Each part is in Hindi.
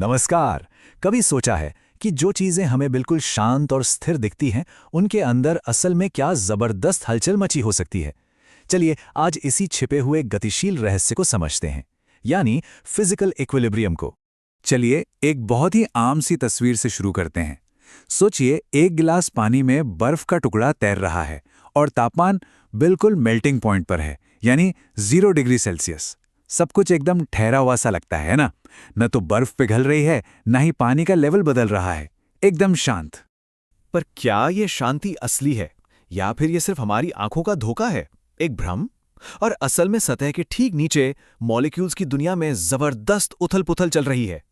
नमस्कार। कभी सोचा है कि जो चीजें हमें बिल्कुल शांत और स्थिर दिखती हैं, उनके अंदर असल में क्या जबरदस्त हलचल मची हो सकती है। चलिए आज इसी छिपे हुए गतिशील रहस्य को समझते हैं, यानी फिजिकल इक्विलिब्रियम को। चलिए एक बहुत ही आम सी तस्वीर से शुरू करते हैं। सोचिए एक गिलास पानी में बर्फ का टुकड़ा तैर रहा है और तापमान बिल्कुल मेल्टिंग पॉइंट पर है, यानी 0 डिग्री सेल्सियस। सब कुछ एकदम ठहरा हुआ सा लगता है ना? न तो बर्फ पिघल रही है, न ही पानी का लेवल बदल रहा है, एकदम शांत। पर क्या ये शांति असली है या फिर ये सिर्फ हमारी आंखों का धोखा है, एक भ्रम? और असल में सतह के ठीक नीचे मॉलिक्यूल्स की दुनिया में जबरदस्त उथल-पुथल चल रही है।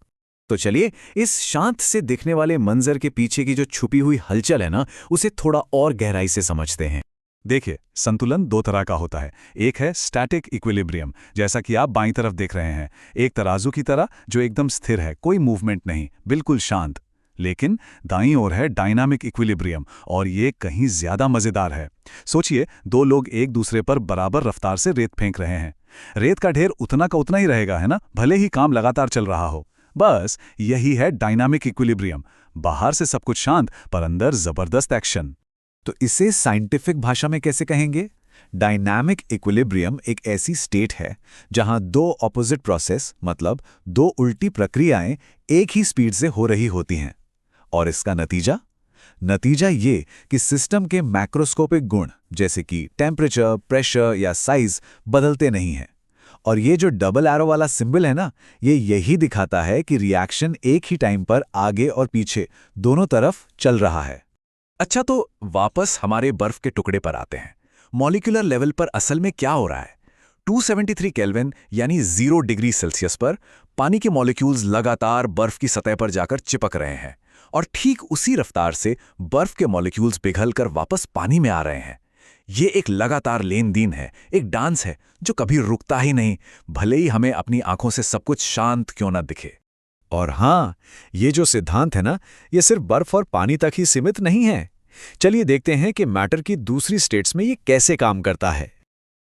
तो चलिए इस शांत से दिखने वाले मंजर के पीछे की जो छुपी हुई हलचल है ना, उसे थोड़ा और गहराई से समझते हैं। देखिए, संतुलन दो तरह का होता है। एक है स्टैटिक इक्विलिब्रियम, जैसा कि आप बाईं तरफ देख रहे हैं, एक तराजू की तरह जो एकदम स्थिर है, कोई मूवमेंट नहीं, बिल्कुल शांत। लेकिन दाईं ओर है डायनामिक इक्विलिब्रियम, और ये कहीं ज्यादा मजेदार है। सोचिए दो लोग एक दूसरे पर बराबर रफ्तार से रेत फेंक रहे हैं। रेत का ढेर उतना का उतना ही रहेगा, है ना, भले ही काम लगातार चल रहा हो। बस यही है डायनामिक इक्विलिब्रियम। बाहर से सब कुछ शांत, पर अंदर जबरदस्त एक्शन। तो इसे साइंटिफिक भाषा में कैसे कहेंगे? डायनामिक इक्विलिब्रियम एक ऐसी स्टेट है जहां दो ऑपोजिट प्रोसेस, मतलब दो उल्टी प्रक्रियाएं एक ही स्पीड से हो रही होती हैं। और इसका नतीजा ये कि सिस्टम के मैक्रोस्कोपिक गुण जैसे कि टेम्परेचर, प्रेशर या साइज बदलते नहीं हैं। और ये जो डबल एरो वाला सिंबल है ना, ये यही दिखाता है कि रिएक्शन एक ही टाइम पर आगे और पीछे दोनों तरफ चल रहा है। अच्छा, तो वापस हमारे बर्फ के टुकड़े पर आते हैं। मॉलिक्यूलर लेवल पर असल में क्या हो रहा है? 273 केल्विन यानी 0 डिग्री सेल्सियस पर पानी के मॉलिक्यूल्स लगातार बर्फ की सतह पर जाकर चिपक रहे हैं, और ठीक उसी रफ्तार से बर्फ के मॉलिक्यूल्स पिघलकर वापस पानी में आ रहे हैं। ये एक लगातार लेन देन है, एक डांस है जो कभी रुकता ही नहीं, भले ही हमें अपनी आंखों से सब कुछ शांत क्यों ना दिखे। और हाँ, ये जो सिद्धांत है ना, ये सिर्फ बर्फ और पानी तक ही सीमित नहीं है। चलिए देखते हैं कि मैटर की दूसरी स्टेट्स में ये कैसे काम करता है।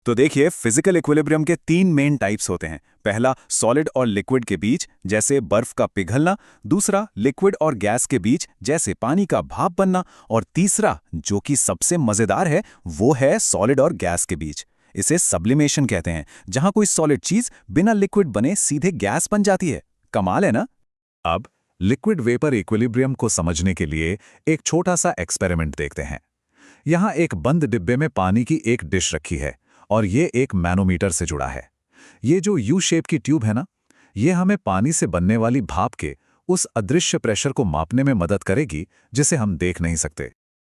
तो देखिए, फिजिकल इक्विलिब्रियम के 3 मेन टाइप्स होते हैं। पहला सॉलिड और लिक्विड के बीच, जैसे बर्फ का पिघलना। दूसरा लिक्विड और गैस के बीच, जैसे पानी का भाप बनना। और तीसरा, जो कि सबसे मजेदार है, वो है सॉलिड और गैस के बीच। इसे सब्लिमेशन कहते हैं, जहां कोई सॉलिड चीज बिना लिक्विड बने सीधे गैस बन जाती है। कमाल है ना? अब लिक्विड वेपर इक्विलिब्रियम को समझने के लिए एक छोटा सा एक्सपेरिमेंट देखते हैं। यहां एक बंद डिब्बे में पानी की एक डिश रखी है, और ये एक मैनोमीटर से जुड़ा है। ये जो यू शेप की ट्यूब है ना, ये हमें पानी से बनने वाली भाप के उस अदृश्य प्रेशर को मापने में मदद करेगी जिसे हम देख नहीं सकते।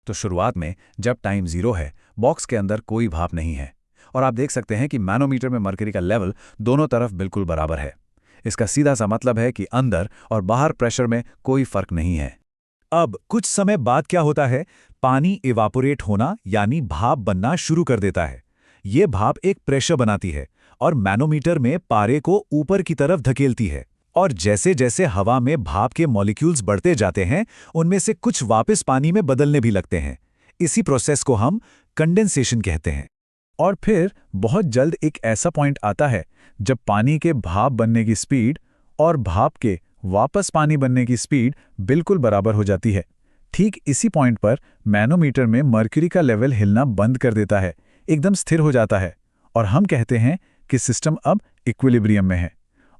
तो शुरुआत में जब टाइम 0 है, बॉक्स के अंदर कोई भाप नहीं है, और आप देख सकते हैं कि मैनोमीटर में मरकरी का लेवल दोनों तरफ बिल्कुल बराबर है। इसका सीधा सा मतलब है कि अंदर और बाहर प्रेशर में कोई फर्क नहीं है। अब कुछ समय बाद क्या होता है? पानी इवापोरेट होना यानी भाप बनना शुरू कर देता है। ये भाप एक प्रेशर बनाती है और मैनोमीटर में पारे को ऊपर की तरफ धकेलती है। और जैसे जैसे हवा में भाप के मॉलिक्यूल्स बढ़ते जाते हैं, उनमें से कुछ वापस पानी में बदलने भी लगते हैं। इसी प्रोसेस को हम कंडेंसेशन कहते हैं। और फिर बहुत जल्द एक ऐसा पॉइंट आता है जब पानी के भाप बनने की स्पीड और भाप के वापस पानी बनने की स्पीड बिल्कुल बराबर हो जाती है। ठीक इसी पॉइंट पर मैनोमीटर में मर्क्यूरी का लेवल हिलना बंद कर देता है, एकदम स्थिर हो जाता है, और हम कहते हैं कि सिस्टम अब इक्विलिब्रियम में है।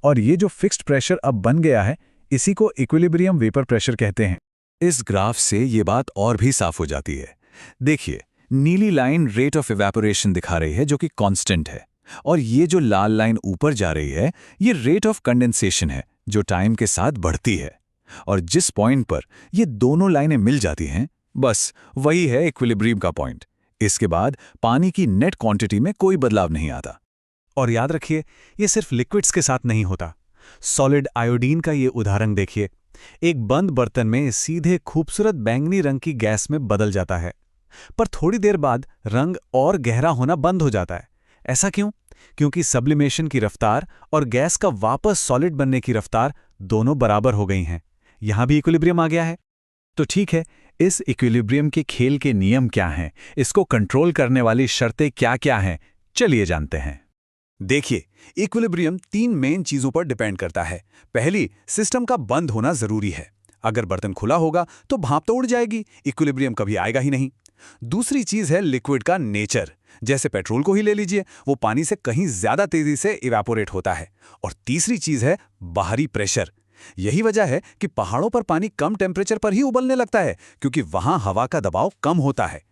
और ये जो फिक्स्ड प्रेशर अब बन गया है, इसी को इक्विलिब्रियम वेपर प्रेशर कहते हैं। इस ग्राफ से ये बात और भी साफ हो जाती है। देखिए, नीली लाइन रेट ऑफ इवेपोरेशन दिखा रही है, जो कि कांस्टेंट है, और ये जो लाल लाइन ऊपर जा रही है, ये रेट ऑफ कंडेंसेशन है, जो टाइम के साथ बढ़ती है। और जिस पॉइंट पर ये दोनों लाइनें मिल जाती हैं, बस वही है इक्विलिब्रियम का पॉइंट। इसके बाद पानी की नेट क्वांटिटी में कोई बदलाव नहीं आता। और याद रखिए, ये सिर्फ लिक्विड्स के साथ नहीं होता। सॉलिड आयोडीन का ये उदाहरण देखिए, एक बंद बर्तन में सीधे खूबसूरत बैंगनी रंग की गैस में बदल जाता है, पर थोड़ी देर बाद रंग और गहरा होना बंद हो जाता है। ऐसा क्यों? क्योंकि सब्लिमेशन की रफ्तार और गैस का वापस सॉलिड बनने की रफ्तार दोनों बराबर हो गई हैं। यहां भी इक्विलिब्रियम आ गया है। तो ठीक है, इस इक्विलिब्रियम के खेल के नियम क्या हैं? इसको कंट्रोल करने वाली शर्तें क्या क्या हैं? चलिए जानते हैं। देखिए, इक्विलिब्रियम 3 मेन चीजों पर डिपेंड करता है। पहली, सिस्टम का बंद होना जरूरी है। अगर बर्तन खुला होगा तो भाप तो उड़ जाएगी, इक्विलिब्रियम कभी आएगा ही नहीं। दूसरी चीज है लिक्विड का नेचर। जैसे पेट्रोल को ही ले लीजिए, वो पानी से कहीं ज्यादा तेजी से इवेपोरेट होता है। और तीसरी चीज है बाहरी प्रेशर। यही वजह है कि पहाड़ों पर पानी कम टेम्परेचर पर ही उबलने लगता है, क्योंकि वहां हवा का दबाव कम होता है।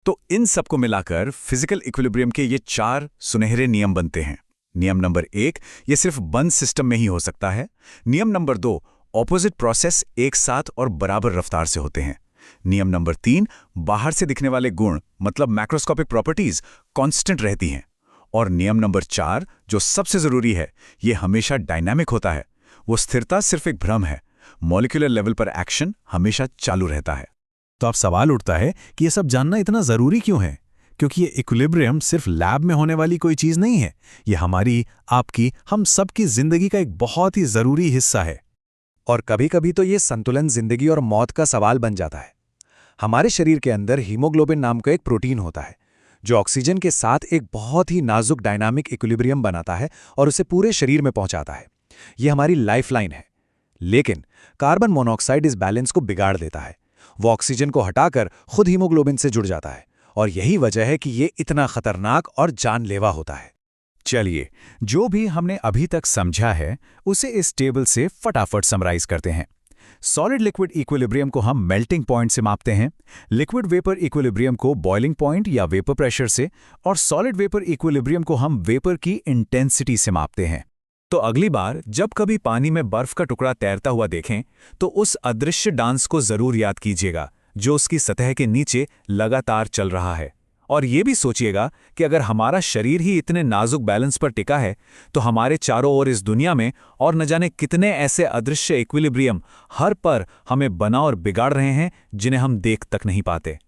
तो इन सबको मिलाकर फिजिकल इक्विलिब्रियम के ये 4 सुनहरे नियम बनते हैं। नियम नंबर 1, ये सिर्फ बंद सिस्टम में ही हो सकता है। नियम नंबर 2, ऑपोजिट प्रोसेस एक साथ और बराबर रफ्तार से होते हैं। नियम नंबर 3, बाहर से दिखने वाले गुण मतलब मैक्रोस्कोपिक प्रॉपर्टीज कांस्टेंट रहती हैं। और नियम नंबर 4, जो सबसे जरूरी है, ये हमेशा डायनामिक होता है। वो स्थिरता सिर्फ एक भ्रम है। मॉलिक्यूलर लेवल पर एक्शन हमेशा चालू रहता है। तो अब सवाल उठता है कि ये सब जानना इतना जरूरी क्यों है? क्योंकि ये इक्विलिब्रियम सिर्फ लैब में होने वाली कोई चीज नहीं है। ये हमारी, आपकी, हम सबकी जिंदगी का एक बहुत ही जरूरी हिस्सा है। और कभी-कभी तो ये संतुलन जिंदगी और मौत का सवाल बन जाता है। हमारे शरीर के अंदर हीमोग्लोबिन नाम का एक प्रोटीन होता है, जो ऑक्सीजन के साथ एक बहुत ही नाजुक डायनामिक इक्विलिब्रियम बनाता है और उसे पूरे शरीर में पहुंचाता है। ये हमारी लाइफलाइन है। लेकिन कार्बन मोनोऑक्साइड इस बैलेंस को बिगाड़ देता है। वो ऑक्सीजन को हटाकर खुद हीमोग्लोबिन से जुड़ जाता है, और यही वजह है कि ये इतना खतरनाक और जानलेवा होता है। चलिए, जो भी हमने अभी तक समझा है उसे इस टेबल से फटाफट समराइज करते हैं। सॉलिड लिक्विड इक्विलिब्रियम को हम मेल्टिंग पॉइंट से मापते हैं, लिक्विड वेपर इक्विलिब्रियम को बॉइलिंग पॉइंट या वेपर प्रेशर से, और सॉलिड वेपर इक्विलिब्रियम को हम वेपर की इंटेंसिटी से मापते हैं। तो अगली बार जब कभी पानी में बर्फ का टुकड़ा तैरता हुआ देखें, तो उस अदृश्य डांस को जरूर याद कीजिएगा जो उसकी सतह के नीचे लगातार चल रहा है। और ये भी सोचिएगा कि अगर हमारा शरीर ही इतने नाजुक बैलेंस पर टिका है, तो हमारे चारों ओर इस दुनिया में और न जाने कितने ऐसे अदृश्य इक्विलिब्रियम हर पर हमें बना और बिगाड़ रहे हैं, जिन्हें हम देख तक नहीं पाते।